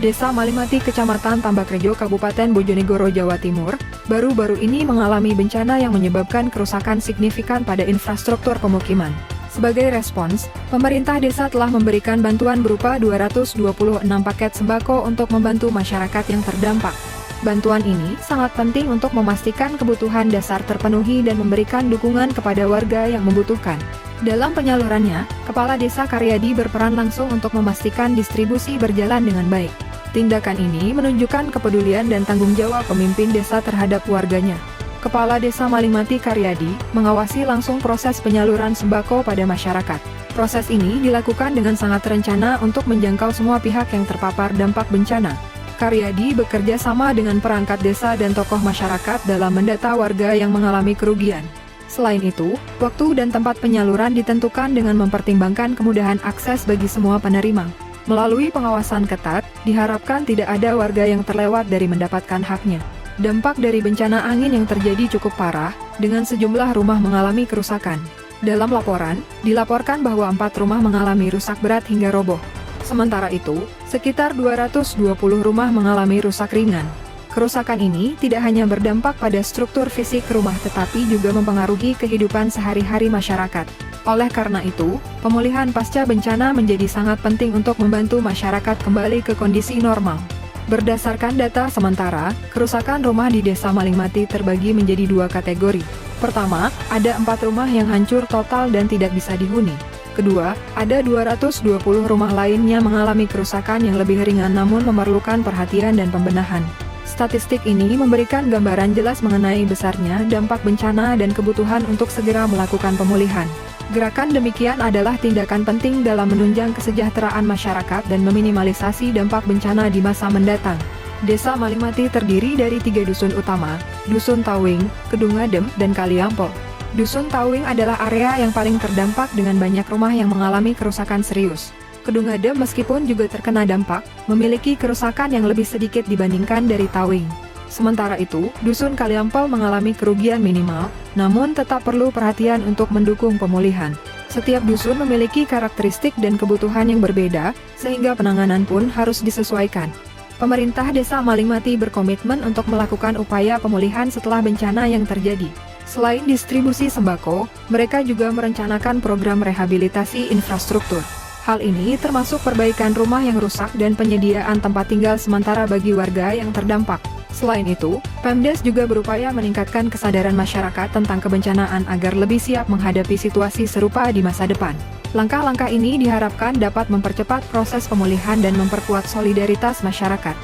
Desa Malimati, Kecamatan Tambakrejo, Kabupaten Bojonegoro, Jawa Timur, baru-baru ini mengalami bencana yang menyebabkan kerusakan signifikan pada infrastruktur pemukiman. Sebagai respons, pemerintah desa telah memberikan bantuan berupa 226 paket sembako untuk membantu masyarakat yang terdampak. Bantuan ini sangat penting untuk memastikan kebutuhan dasar terpenuhi dan memberikan dukungan kepada warga yang membutuhkan. Dalam penyalurannya, Kepala Desa Karyadi berperan langsung untuk memastikan distribusi berjalan dengan baik. Tindakan ini menunjukkan kepedulian dan tanggung jawab pemimpin desa terhadap warganya. Kepala Desa Malimati Karyadi mengawasi langsung proses penyaluran sembako pada masyarakat. Proses ini dilakukan dengan sangat terencana untuk menjangkau semua pihak yang terpapar dampak bencana. Karyadi bekerja sama dengan perangkat desa dan tokoh masyarakat dalam mendata warga yang mengalami kerugian. Selain itu, waktu dan tempat penyaluran ditentukan dengan mempertimbangkan kemudahan akses bagi semua penerima. Melalui pengawasan ketat, diharapkan tidak ada warga yang terlewat dari mendapatkan haknya. Dampak dari bencana angin yang terjadi cukup parah, dengan sejumlah rumah mengalami kerusakan. Dalam laporan, dilaporkan bahwa 4 rumah mengalami rusak berat hingga roboh. Sementara itu, sekitar 220 rumah mengalami rusak ringan. Kerusakan ini tidak hanya berdampak pada struktur fisik rumah tetapi juga mempengaruhi kehidupan sehari-hari masyarakat. Oleh karena itu, pemulihan pasca bencana menjadi sangat penting untuk membantu masyarakat kembali ke kondisi normal. Berdasarkan data sementara, kerusakan rumah di Desa Malimati terbagi menjadi 2 kategori. Pertama, ada 4 rumah yang hancur total dan tidak bisa dihuni. Kedua, ada 220 rumah lainnya mengalami kerusakan yang lebih ringan namun memerlukan perhatian dan pembenahan. Statistik ini memberikan gambaran jelas mengenai besarnya dampak bencana dan kebutuhan untuk segera melakukan pemulihan. Gerakan demikian adalah tindakan penting dalam menunjang kesejahteraan masyarakat dan meminimalisasi dampak bencana di masa mendatang. Desa Malimati terdiri dari 3 dusun utama, Dusun Tawing, Kedungadem, dan Kaliampol. Dusun Tawing adalah area yang paling terdampak dengan banyak rumah yang mengalami kerusakan serius. Kedungadem meskipun juga terkena dampak, memiliki kerusakan yang lebih sedikit dibandingkan dari Tawing. Sementara itu, Dusun Kaliampol mengalami kerugian minimal, namun tetap perlu perhatian untuk mendukung pemulihan. Setiap dusun memiliki karakteristik dan kebutuhan yang berbeda, sehingga penanganan pun harus disesuaikan. Pemerintah Desa Malimati berkomitmen untuk melakukan upaya pemulihan setelah bencana yang terjadi. Selain distribusi sembako, mereka juga merencanakan program rehabilitasi infrastruktur. Hal ini termasuk perbaikan rumah yang rusak dan penyediaan tempat tinggal sementara bagi warga yang terdampak. Selain itu, Pemdes juga berupaya meningkatkan kesadaran masyarakat tentang kebencanaan agar lebih siap menghadapi situasi serupa di masa depan. Langkah-langkah ini diharapkan dapat mempercepat proses pemulihan dan memperkuat solidaritas masyarakat.